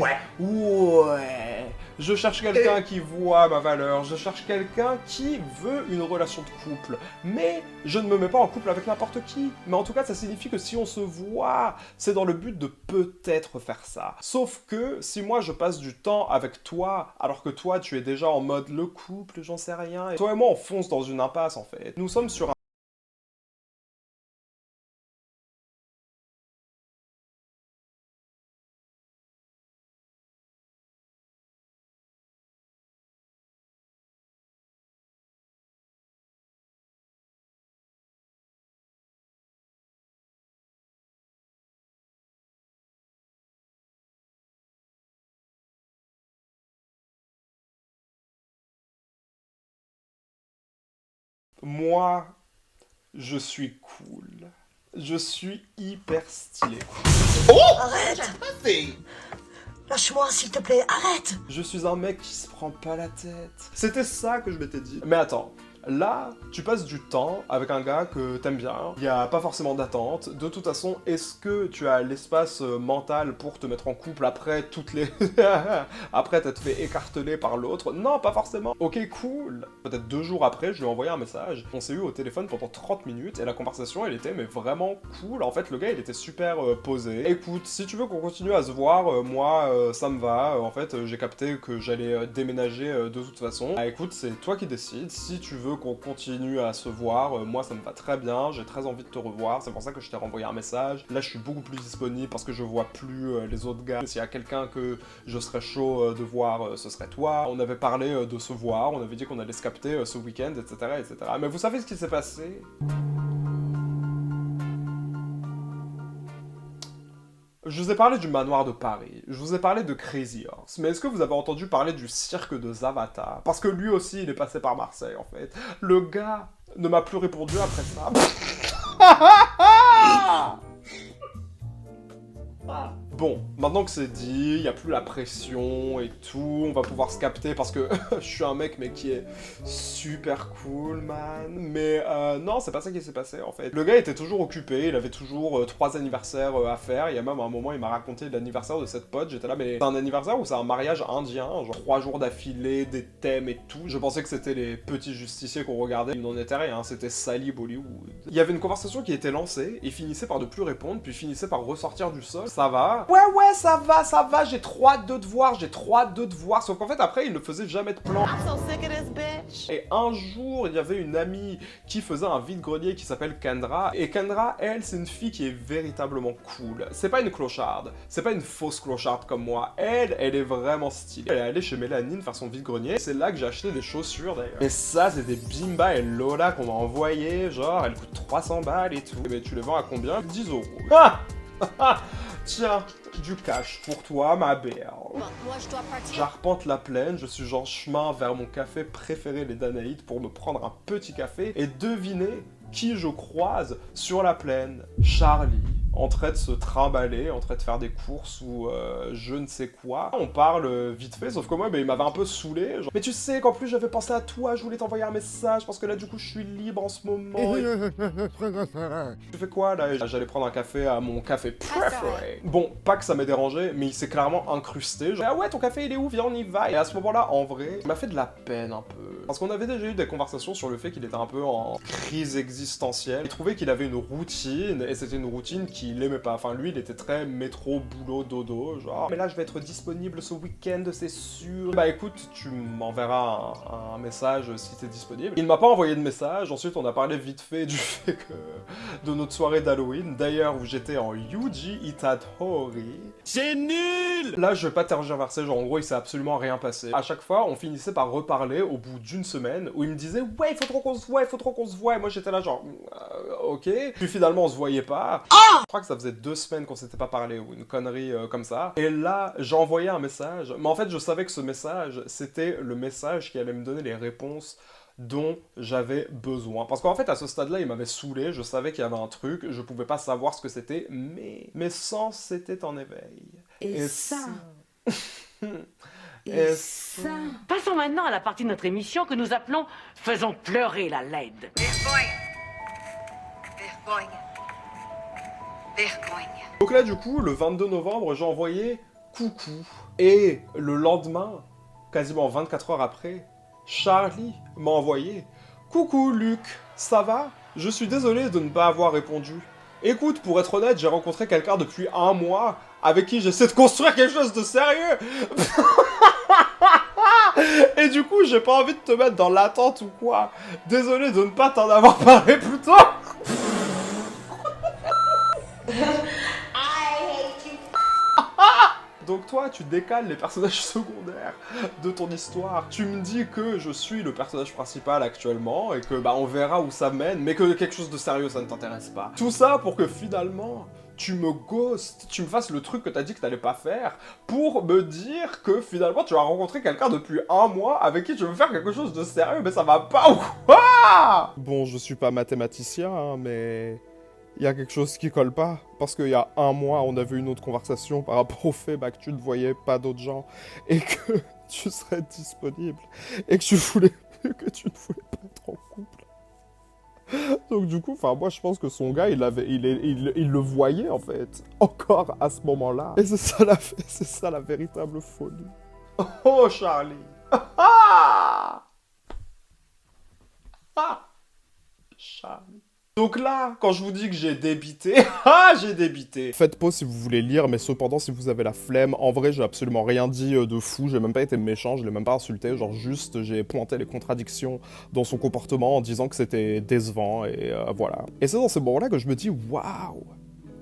Je cherche quelqu'un qui voit ma valeur, je cherche quelqu'un qui veut une relation de couple. Mais je ne me mets pas en couple avec n'importe qui. Mais en tout cas, ça signifie que si on se voit, c'est dans le but de peut-être faire ça. Sauf que si moi je passe du temps avec toi, alors que toi tu es déjà en mode le couple, j'en sais rien, et toi et moi on fonce dans une impasse en fait. Nous sommes sur un moi, je suis cool. Je suis hyper stylé. Oh! Arrête! Lâche-moi, s'il te plaît, arrête! Je suis un mec qui se prend pas la tête. C'était ça que je m'étais dit. Mais attends, là, tu passes du temps avec un gars que t'aimes bien, il n'y a pas forcément d'attente. De toute façon, est-ce que tu as l'espace mental pour te mettre en couple après après t'être fait écarteler par l'autre? Non, pas forcément. Ok, cool. Peut-être 2 jours après, je lui ai envoyé un message. On s'est eu au téléphone pendant 30 minutes et la conversation, elle était mais vraiment cool. En fait, le gars, il était super posé. Écoute, si tu veux qu'on continue à se voir, moi, ça me va. En fait, j'ai capté que j'allais déménager de toute façon. Ah, écoute, c'est toi qui décides. Si tu veux qu'on continue à se voir, moi ça me va très bien, j'ai très envie de te revoir, c'est pour ça que je t'ai renvoyé un message. Là je suis beaucoup plus disponible parce que je vois plus les autres gars. S'il y a quelqu'un que je serais chaud de voir, ce serait toi. On avait parlé de se voir, on avait dit qu'on allait se capter ce week-end, etc., etc. Mais vous savez ce qui s'est passé? Je vous ai parlé du manoir de Paris, je vous ai parlé de Crazy Horse, mais est-ce que vous avez entendu parler du cirque de Zavata? Parce que lui aussi, il est passé par Marseille, en fait. Le gars ne m'a plus répondu après ça. Bon, maintenant que c'est dit, il n'y a plus la pression et tout, on va pouvoir se capter parce que je suis un mec mais qui est super cool, man. Mais non, c'est pas ça qui s'est passé en fait. Le gars était toujours occupé, il avait toujours 3 anniversaires à faire. Il y a même un moment, il m'a raconté l'anniversaire de cette pote. J'étais là, mais c'est un anniversaire ou c'est un mariage indien? Genre 3 jours d'affilée, des thèmes et tout. Je pensais que c'était les petits justiciers qu'on regardait. Il n'en était rien, c'était Sally Bollywood. Il y avait une conversation qui était lancée, il finissait par ne plus répondre, puis finissait par ressortir du sol. Ça va, quoi. Ouais, ça va, j'ai trop hâte de te voir, Sauf qu'en fait, après, il ne faisait jamais de plan. I'm so sick of this bitch. Et un jour, il y avait une amie qui faisait un vide-grenier qui s'appelle Kendra. Et Kendra, elle, c'est une fille qui est véritablement cool. C'est pas une clocharde, c'est pas une fausse clocharde comme moi. Elle est vraiment stylée. Elle est allée chez Mélanine faire son vide-grenier. C'est là que j'ai acheté des chaussures d'ailleurs. Et ça, c'est des Bimba et Lola qu'on m'a envoyé. Genre, elles coûtent 300 balles et tout. Mais tu les vends à combien? 10 euros. Ah tiens, du cash pour toi, ma belle. J'arpente la plaine, je suis en chemin vers mon café préféré, les Danaïdes, pour me prendre un petit café. Et devinez qui je croise sur la plaine? Charlie, en train de se trimballer, en train de faire des courses ou je ne sais quoi. On parle vite fait, sauf que moi, il m'avait un peu saoulé. Genre. Mais tu sais qu'en plus, j'avais pensé à toi, je voulais t'envoyer un message, parce que là, du coup, je suis libre en ce moment. Tu fais quoi, là? J'allais prendre un café à mon café préféré. Bon, pas que ça m'ait dérangé, mais il s'est clairement incrusté. Genre, ah ouais, ton café, il est où? Viens, on y va. Et à ce moment-là, en vrai, il m'a fait de la peine un peu. Parce qu'on avait déjà eu des conversations sur le fait qu'il était un peu en crise existentielle. Il trouvait qu'il avait une routine, et c'était une routine qu'il aimait pas. Enfin, lui, il était très métro, boulot, dodo, genre. Mais là, je vais être disponible ce week-end, c'est sûr. Bah écoute, tu m'enverras un message si t'es disponible. Il m'a pas envoyé de message. Ensuite, on a parlé vite fait du fait que de notre soirée d'Halloween. D'ailleurs, où j'étais en Yuji Itadori. C'est nul! Là, je vais pas tergiverser, genre en gros, il s'est absolument rien passé. À chaque fois, on finissait par reparler au bout d'une semaine, où il me disait « Ouais, il faut trop qu'on se voit, Et moi, j'étais là genre « Ok. » Puis finalement, on se voyait pas. Je crois que ça faisait 2 semaines qu'on s'était pas parlé, ou une connerie comme ça. Et là, j'ai envoyé un message. Mais en fait, je savais que ce message, c'était le message qui allait me donner les réponses dont j'avais besoin. Parce qu'en fait, à ce stade-là, il m'avait saoulé, je savais qu'il y avait un truc, je pouvais pas savoir ce que c'était, mais mes sens s'étaient en éveil. Et ça... Et ça... Passons maintenant à la partie de notre émission que nous appelons « Faisons pleurer la laide ». Donc là, du coup, le 22 novembre, j'ai envoyé coucou. Et le lendemain, quasiment 24 heures après, Charlie m'a envoyé coucou Luc, ça va? Je suis désolé de ne pas avoir répondu. Écoute, pour être honnête, j'ai rencontré quelqu'un depuis 1 mois avec qui j'essaie de construire quelque chose de sérieux. Et du coup, j'ai pas envie de te mettre dans l'attente ou quoi. Désolé de ne pas t'en avoir parlé plus tôt. Donc toi, tu décales les personnages secondaires de ton histoire. Tu me dis que je suis le personnage principal actuellement et que bah on verra où ça mène, mais que quelque chose de sérieux ça ne t'intéresse pas. Tout ça pour que finalement tu me ghostes, tu me fasses le truc que t'as dit que t'allais pas faire, pour me dire que finalement tu as rencontré quelqu'un depuis 1 mois avec qui tu veux faire quelque chose de sérieux, mais ça va pas ou quoi? Bon, je suis pas mathématicien, hein, mais... il y a quelque chose qui colle pas, parce qu'il y a 1 mois, on avait une autre conversation par rapport au fait que tu ne voyais pas d'autres gens, et que tu serais disponible, et que tu ne voulais pas être en couple. Donc du coup, enfin moi je pense que son gars, il le voyait en fait, encore à ce moment-là. Et c'est ça la véritable folie. Oh Charlie. Charlie. Donc là, quand je vous dis que j'ai débité, j'ai débité. Faites pause si vous voulez lire, mais cependant, si vous avez la flemme, en vrai, j'ai absolument rien dit de fou, j'ai même pas été méchant, je l'ai même pas insulté, genre juste, j'ai pointé les contradictions dans son comportement en disant que c'était décevant, et voilà. Et c'est dans ces moments-là que je me dis, waouh,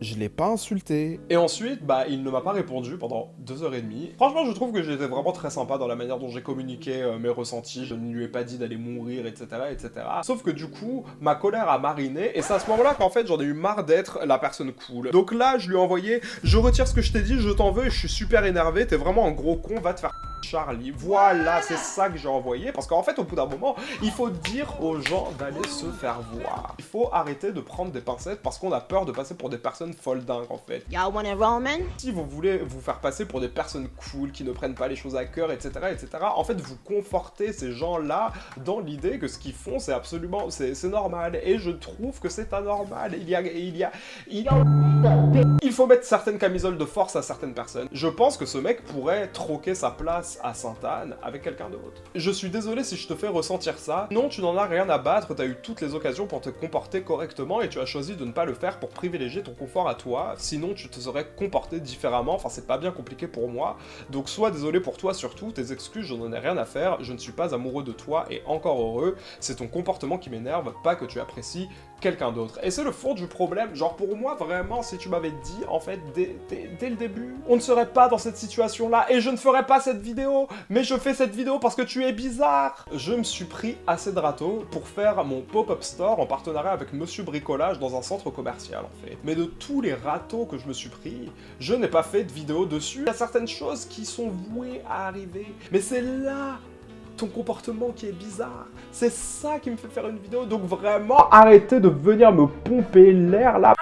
je l'ai pas insulté. Et ensuite, bah, il ne m'a pas répondu pendant 2h30. Franchement, je trouve que j'étais vraiment très sympa dans la manière dont j'ai communiqué mes ressentis. Je ne lui ai pas dit d'aller mourir, etc., etc. Sauf que du coup, ma colère a mariné, et c'est à ce moment-là qu'en fait, j'en ai eu marre d'être la personne cool. Donc là, je lui ai envoyé, je retire ce que je t'ai dit, je t'en veux, et je suis super énervé, t'es vraiment un gros con, va te faire... Charlie, voilà, c'est ça que j'ai envoyé, parce qu'en fait, au bout d'un moment, il faut dire aux gens d'aller se faire voir. Il faut arrêter de prendre des pincettes parce qu'on a peur de passer pour des personnes folles dingues, en fait. Y'all want a Roman? Si vous voulez vous faire passer pour des personnes cool, qui ne prennent pas les choses à cœur, etc., etc., en fait, vous confortez ces gens-là dans l'idée que ce qu'ils font, c'est absolument, c'est normal, et je trouve que c'est anormal. Il faut mettre certaines camisoles de force à certaines personnes. Je pense que ce mec pourrait troquer sa place place à Sainte-Anne avec quelqu'un d'autre. Je suis désolé si je te fais ressentir ça. Non, tu n'en as rien à battre, t'as eu toutes les occasions pour te comporter correctement et tu as choisi de ne pas le faire pour privilégier ton confort à toi. Sinon, tu te serais comporté différemment. Enfin, c'est pas bien compliqué pour moi. Donc, sois désolé pour toi surtout. Tes excuses, je n'en ai rien à faire. Je ne suis pas amoureux de toi et encore heureux. C'est ton comportement qui m'énerve, pas que tu apprécies quelqu'un d'autre. Et c'est le fond du problème. Genre, pour moi, vraiment, si tu m'avais dit, en fait, dès le début, on ne serait pas dans cette situation-là et je ne ferais pas cette vidéo. Mais je fais cette vidéo parce que tu es bizarre. Je me suis pris assez de râteaux pour faire mon pop-up store en partenariat avec Monsieur Bricolage dans un centre commercial, en fait. Mais de tous les râteaux que je me suis pris, je n'ai pas fait de vidéo dessus. Il y a certaines choses qui sont vouées à arriver. Mais c'est là ton comportement qui est bizarre. C'est ça qui me fait faire une vidéo. Donc vraiment, arrêtez de venir me pomper l'air là.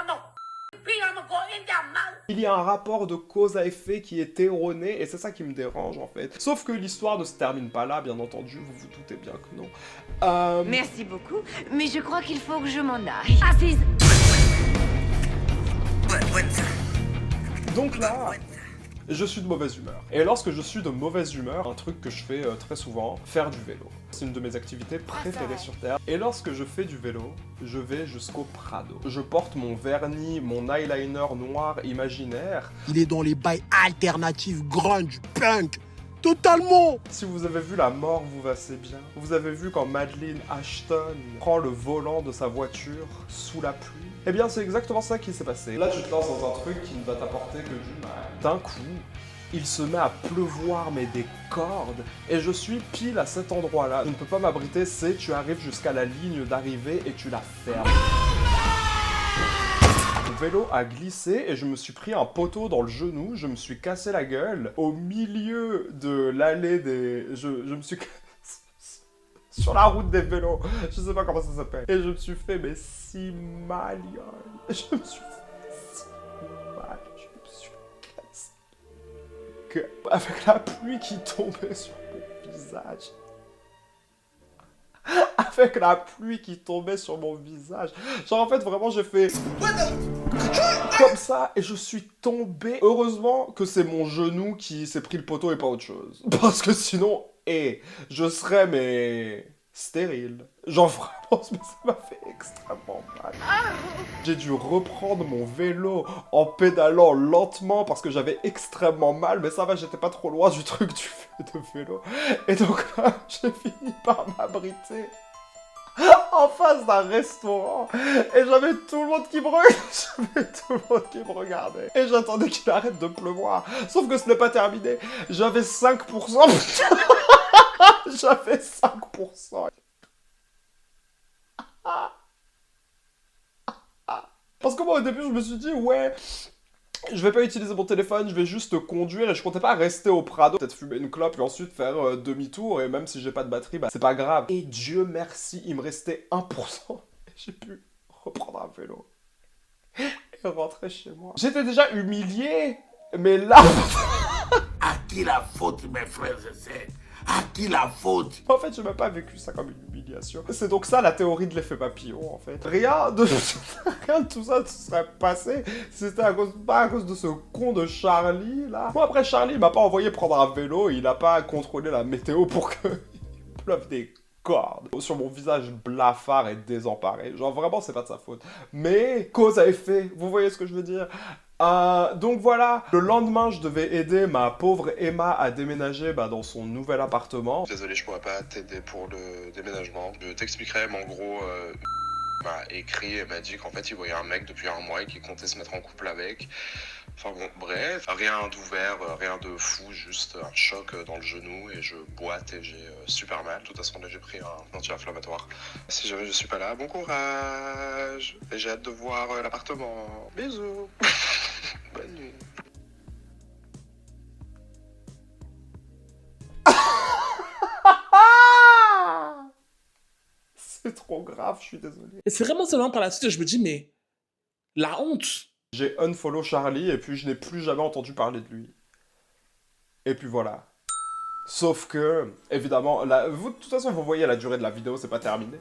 Il y a un rapport de cause à effet qui est erroné et c'est ça qui me dérange en fait. Sauf que l'histoire ne se termine pas là, bien entendu, vous vous doutez bien que non. Merci beaucoup, mais je crois qu'il faut que je m'en aille. Assise. Donc là, je suis de mauvaise humeur. Et lorsque je suis de mauvaise humeur, un truc que je fais très souvent, faire du vélo. C'est une de mes activités préférées sur Terre. Et lorsque je fais du vélo, je vais jusqu'au Prado. Je porte mon vernis, mon eyeliner noir imaginaire. Il est dans les bails alternatifs, grunge, punk, totalement. Si vous avez vu La mort vous va assez bien, vous avez vu quand Madeleine Ashton prend le volant de sa voiture sous la pluie, eh bien c'est exactement ça qui s'est passé. Là tu te lances dans un truc qui ne va t'apporter que du mal. D'un coup, il se met à pleuvoir mais des cordes et je suis pile à cet endroit-là. Je ne peux pas m'abriter, c'est tu arrives jusqu'à la ligne d'arrivée et tu la fermes. Mon vélo a glissé et je me suis pris un poteau dans le genou, je me suis cassé la gueule. Au milieu de l'allée des... Je me suis... sur la route des vélos, je sais pas comment ça s'appelle. Et je me suis fait mais si mal, yo. Je me suis fait si mal, je me suis cassé. Que avec la pluie qui tombait sur mon visage. Avec la pluie qui tombait sur mon visage. Genre en fait vraiment j'ai fait comme ça et je suis tombé. Heureusement que c'est mon genou qui s'est pris le poteau et pas autre chose. Parce que sinon, je serais mais stérile. Genre vraiment, ça m'a fait extrêmement mal. J'ai dû reprendre mon vélo en pédalant lentement parce que j'avais extrêmement mal, mais ça va, j'étais pas trop loin du truc de vélo. Et donc là, j'ai fini par m'abriter en face d'un restaurant et j'avais tout le monde qui me regardait et j'attendais qu'il arrête de pleuvoir, sauf que ce n'est pas terminé. J'avais 5%. J'avais 5%. Parce que moi au début je me suis dit ouais, je vais pas utiliser mon téléphone, je vais juste conduire et je comptais pas rester au Prado, peut-être fumer une clope et ensuite faire demi-tour et même si j'ai pas de batterie, bah c'est pas grave. Et Dieu merci, il me restait 1% et j'ai pu reprendre un vélo et rentrer chez moi. J'étais déjà humilié, mais là... À qui la faute mes frères et sœurs? À qui la faute? En fait, je n'ai pas vécu ça comme une humiliation. C'est donc ça la théorie de l'effet papillon, en fait. Rien de tout ça ne serait passé si c'était pas à cause de ce con de Charlie, là. Bon, après, Charlie, il m'a pas envoyé prendre un vélo, il a pas contrôlé la météo pour qu'il pleuve des cordes sur mon visage blafard et désemparé. Genre, vraiment, c'est pas de sa faute. Mais, cause à effet, vous voyez ce que je veux dire? Donc voilà, le lendemain je devais aider ma pauvre Emma à déménager dans son nouvel appartement. Désolé, je pourrais pas t'aider pour le déménagement. Je t'expliquerai, mais en gros, m'a écrit et m'a dit qu'en fait il voyait un mec depuis un mois et qu'il comptait se mettre en couple avec. Enfin bon, bref, rien d'ouvert, rien de fou, juste un choc dans le genou et je boite et j'ai super mal. De toute façon là j'ai pris un anti-inflammatoire. Si jamais je suis pas là, bon courage. Et j'ai hâte de voir l'appartement. Bisous. Bonne nuit. C'est trop grave, je suis désolé. Et c'est vraiment seulement par la suite que je me dis, mais la honte. J'ai unfollow Charlie et puis je n'ai plus jamais entendu parler de lui. Et puis voilà. Sauf que, évidemment, vous, de toute façon, vous voyez la durée de la vidéo, c'est pas terminé.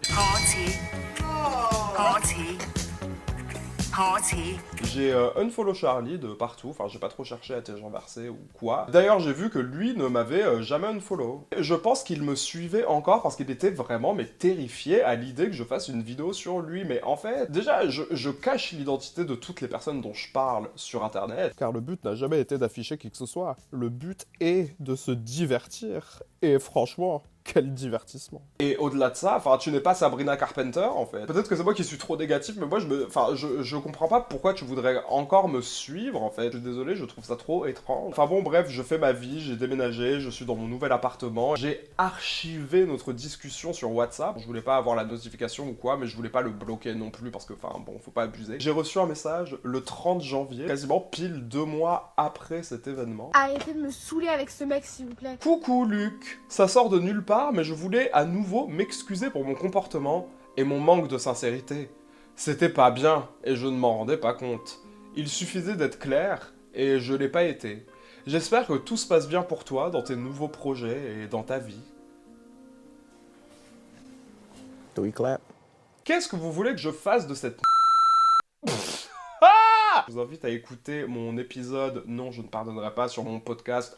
party. J'ai unfollow Charlie de partout, enfin j'ai pas trop cherché à tergiverser ou quoi. D'ailleurs j'ai vu que lui ne m'avait jamais unfollow. Je pense qu'il me suivait encore parce qu'il était vraiment mais terrifié à l'idée que je fasse une vidéo sur lui. Mais en fait, déjà je cache l'identité de toutes les personnes dont je parle sur internet. Car le but n'a jamais été d'afficher qui que ce soit. Le but est de se divertir. Et franchement... quel divertissement. Et au-delà de ça, enfin, tu n'es pas Sabrina Carpenter, en fait. Peut-être que c'est moi qui suis trop négatif, mais moi, je comprends pas pourquoi tu voudrais encore me suivre, en fait. Je suis désolé, je trouve ça trop étrange. Enfin bon, bref, je fais ma vie, j'ai déménagé, je suis dans mon nouvel appartement. J'ai archivé notre discussion sur WhatsApp. Je voulais pas avoir la notification ou quoi, mais je voulais pas le bloquer non plus, parce que, enfin, bon, faut pas abuser. J'ai reçu un message le 30 janvier, quasiment pile 2 mois après cet événement. Arrêtez de me saouler avec ce mec, s'il vous plaît. Coucou, Luc. Ça sort de nulle part, mais je voulais à nouveau m'excuser pour mon comportement et mon manque de sincérité. C'était pas bien, et je ne m'en rendais pas compte. Il suffisait d'être clair, et je l'ai pas été. J'espère que tout se passe bien pour toi dans tes nouveaux projets et dans ta vie. Do we clap? Qu'est-ce que vous voulez que je fasse de cette... Je vous invite à écouter mon épisode « Non, je ne pardonnerai pas » sur mon podcast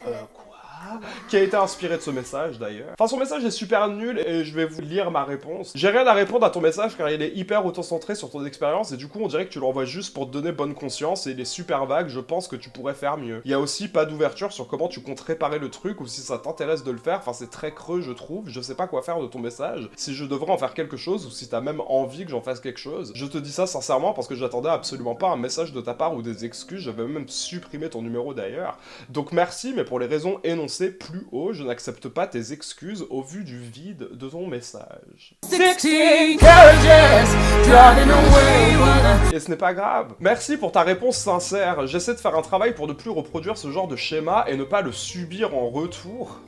qui a été inspiré de ce message d'ailleurs. Enfin, son message est super nul et je vais vous lire ma réponse. J'ai rien à répondre à ton message car il est hyper auto-centré sur ton expérience et du coup on dirait que tu l'envoies juste pour te donner bonne conscience et il est super vague, je pense que tu pourrais faire mieux. Il y a aussi pas d'ouverture sur comment tu comptes réparer le truc ou si ça t'intéresse de le faire, enfin c'est très creux je trouve, je sais pas quoi faire de ton message, si je devrais en faire quelque chose ou si t'as même envie que j'en fasse quelque chose. Je te dis ça sincèrement parce que j'attendais absolument pas un message de ta part ou des excuses, j'avais même supprimé ton numéro d'ailleurs. Donc merci mais pour les raisons énoncées plus haut, je n'accepte pas tes excuses au vu du vide de ton message. 16 Et ce n'est pas grave. Merci pour ta réponse sincère. J'essaie de faire un travail pour ne plus reproduire ce genre de schéma et ne pas le subir en retour.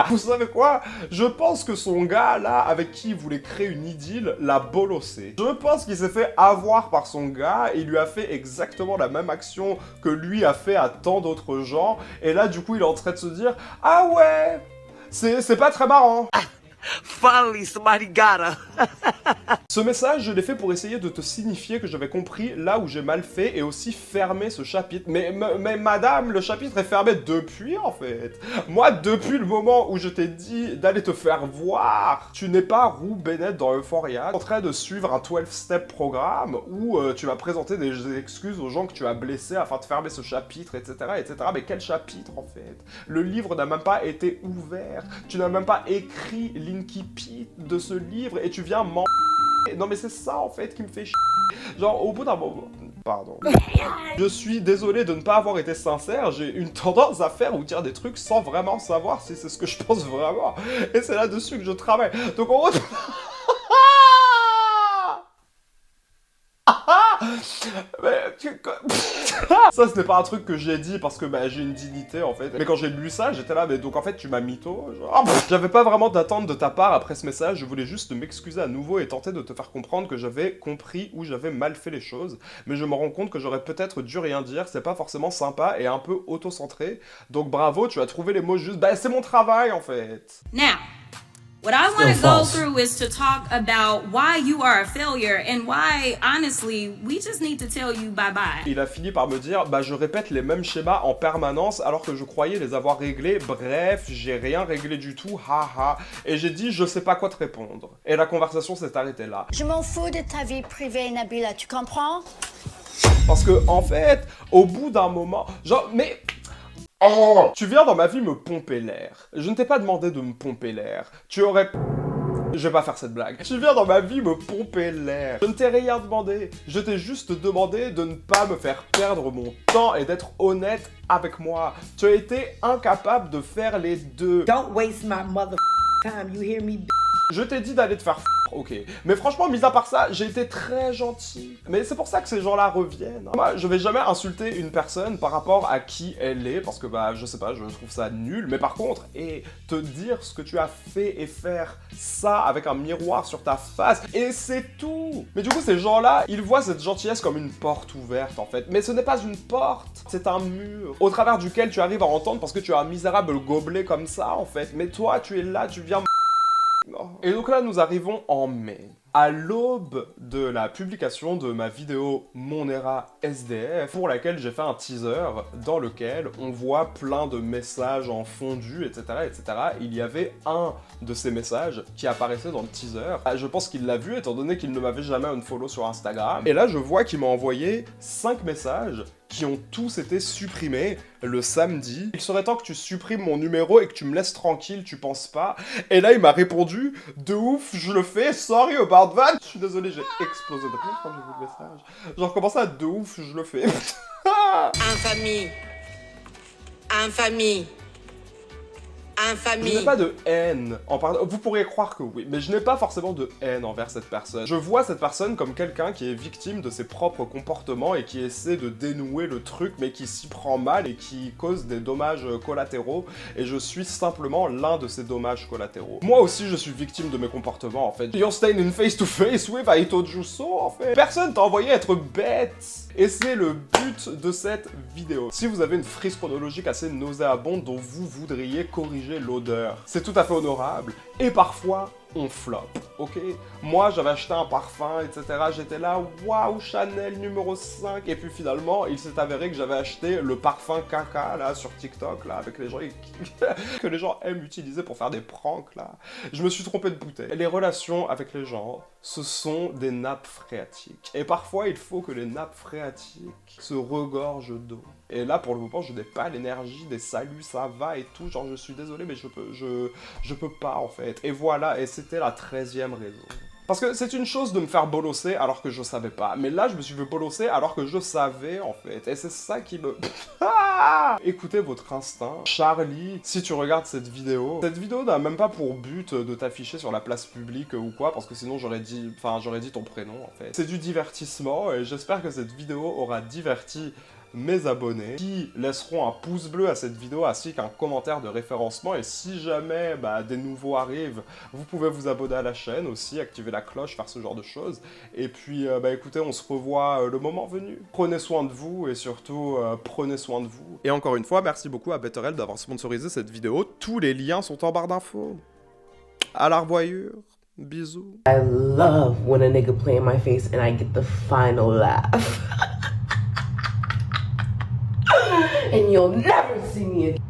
Vous savez quoi? Je pense que son gars, là, avec qui il voulait créer une idylle, l'a bolossé. Je pense qu'il s'est fait avoir par son gars et il lui a fait exactement la même action que lui a fait à tant d'autres gens. Et là, du coup, il est en train de se dire « Ah ouais, c'est pas très marrant !» Finally, somebody got her. Ce message, je l'ai fait pour essayer de te signifier que j'avais compris là où j'ai mal fait et aussi fermer ce chapitre. Mais madame, le chapitre est fermé depuis en fait. Moi, depuis le moment où je t'ai dit d'aller te faire voir, tu n'es pas Rue Bennett dans Euphoria, en train de suivre un 12-step programme où tu vas présenter des excuses aux gens que tu as blessés afin de fermer ce chapitre, etc., etc. Mais quel chapitre en fait? Le livre n'a même pas été ouvert. Tu n'as même pas écrit l'incipit de ce livre et tu viens m'en... Non mais c'est ça en fait qui me fait chier. Genre au bout d'un moment... Pardon. Je suis désolé de ne pas avoir été sincère, j'ai une tendance à faire ou dire des trucs sans vraiment savoir si c'est ce que je pense vraiment. Et c'est là-dessus que je travaille. Donc on retrouve... Ça ce n'est pas un truc que j'ai dit parce que bah, j'ai une dignité en fait. Mais quand j'ai lu ça, j'étais là, mais donc en fait tu m'as mytho genre... J'avais pas vraiment d'attente de ta part après ce message, je voulais juste m'excuser à nouveau et tenter de te faire comprendre que j'avais compris où j'avais mal fait les choses. Mais je me rends compte que j'aurais peut-être dû rien dire, c'est pas forcément sympa et un peu auto-centré. Donc bravo, tu as trouvé les mots justes, bah c'est mon travail en fait. Now, what I want to go through is to talk about why you are a failure and why, honestly, we just need to tell you bye-bye. Il a fini par me dire, bah je répète les mêmes schémas en permanence alors que je croyais les avoir réglés. Bref, j'ai rien réglé du tout, haha. Et j'ai dit, je sais pas quoi te répondre. Et la conversation s'est arrêtée là. Je m'en fous de ta vie privée, Nabila, tu comprends? Parce que, en fait, au bout d'un moment, genre, mais... Oh, tu viens dans ma vie me pomper l'air. Je ne t'ai pas demandé de me pomper l'air. Tu aurais... Je vais pas faire cette blague. Tu viens dans ma vie me pomper l'air. Je ne t'ai rien demandé. Je t'ai juste demandé de ne pas me faire perdre mon temps et d'être honnête avec moi. Tu as été incapable de faire les deux. Don't waste my mother time, you hear me? Je t'ai dit d'aller te faire ok. Mais franchement, mis à part ça, j'ai été très gentil. Mais c'est pour ça que ces gens-là reviennent. Moi, je vais jamais insulter une personne par rapport à qui elle est, parce que bah, je sais pas, je trouve ça nul. Mais par contre, et te dire ce que tu as fait et faire ça avec un miroir sur ta face, et c'est tout. Mais du coup, ces gens-là, ils voient cette gentillesse comme une porte ouverte, en fait. Mais ce n'est pas une porte, c'est un mur, au travers duquel tu arrives à entendre parce que tu as un misérable gobelet comme ça, en fait. Mais toi, tu es là, tu viens... Et donc là, nous arrivons en mai. à l'aube de la publication de ma vidéo Mon Era SDF, pour laquelle j'ai fait un teaser dans lequel on voit plein de messages en fondu, etc., etc. Il y avait un de ces messages qui apparaissait dans le teaser. Je pense qu'il l'a vu, étant donné qu'il ne m'avait jamais unfollow sur Instagram. Et là, je vois qu'il m'a envoyé 5 messages qui ont tous été supprimés le samedi. Il serait temps que tu supprimes mon numéro et que tu me laisses tranquille, tu penses pas? Et là, il m'a répondu, de ouf, je le fais, sorry about that. Je suis désolé, j'ai explosé de rire quand j'ai vu le message. Genre, comment ça, de ouf, je le fais? Infamie. Infamie. Infamie. Je n'ai pas de haine en parlant. Vous pourriez croire que oui, mais je n'ai pas forcément de haine envers cette personne. Je vois cette personne comme quelqu'un qui est victime de ses propres comportements et qui essaie de dénouer le truc, mais qui s'y prend mal et qui cause des dommages collatéraux. Et je suis simplement l'un de ces dommages collatéraux. Moi aussi, je suis victime de mes comportements, en fait. You're staying in face to face with I told you so, en fait. Personne t'a envoyé être bête. Et c'est le but de cette vidéo. Si vous avez une frise chronologique assez nauséabonde dont vous voudriez corriger l'odeur, c'est tout à fait honorable. Et parfois, on flop, ok? Moi, j'avais acheté un parfum, etc. J'étais là, waouh, Chanel numéro 5. Et puis finalement, il s'est avéré que j'avais acheté le parfum caca, là, sur TikTok, là, avec les gens que les gens aiment utiliser pour faire des pranks, là. Je me suis trompé de bouteille. Les relations avec les gens, ce sont des nappes phréatiques. Et parfois, il faut que les nappes phréatiques se regorgent d'eau. Et là, pour le moment, je n'ai pas l'énergie des saluts, ça va et tout. Genre, je suis désolé, mais je peux pas, en fait. Et voilà, et c'était la 13e raison. Parce que c'est une chose de me faire bolosser alors que je savais pas. Mais là, je me suis fait bolosser alors que je savais, en fait. Et c'est ça qui me... Écoutez votre instinct. Charlie, si tu regardes cette vidéo n'a même pas pour but de t'afficher sur la place publique ou quoi, parce que sinon j'aurais dit ton prénom, en fait. C'est du divertissement, et j'espère que cette vidéo aura diverti mes abonnés, qui laisseront un pouce bleu à cette vidéo ainsi qu'un commentaire de référencement. Et si jamais des nouveaux arrivent, vous pouvez vous abonner à la chaîne aussi, activer la cloche, faire ce genre de choses. Et puis écoutez, on se revoit le moment venu. Prenez soin de vous et surtout prenez soin de vous. Et encore une fois, merci beaucoup à Betterel d'avoir sponsorisé cette vidéo. Tous les liens sont en barre d'infos. À la revoyure. Bisous. I love when a nigga play in my face and I get the final laugh. And you'll never see me again.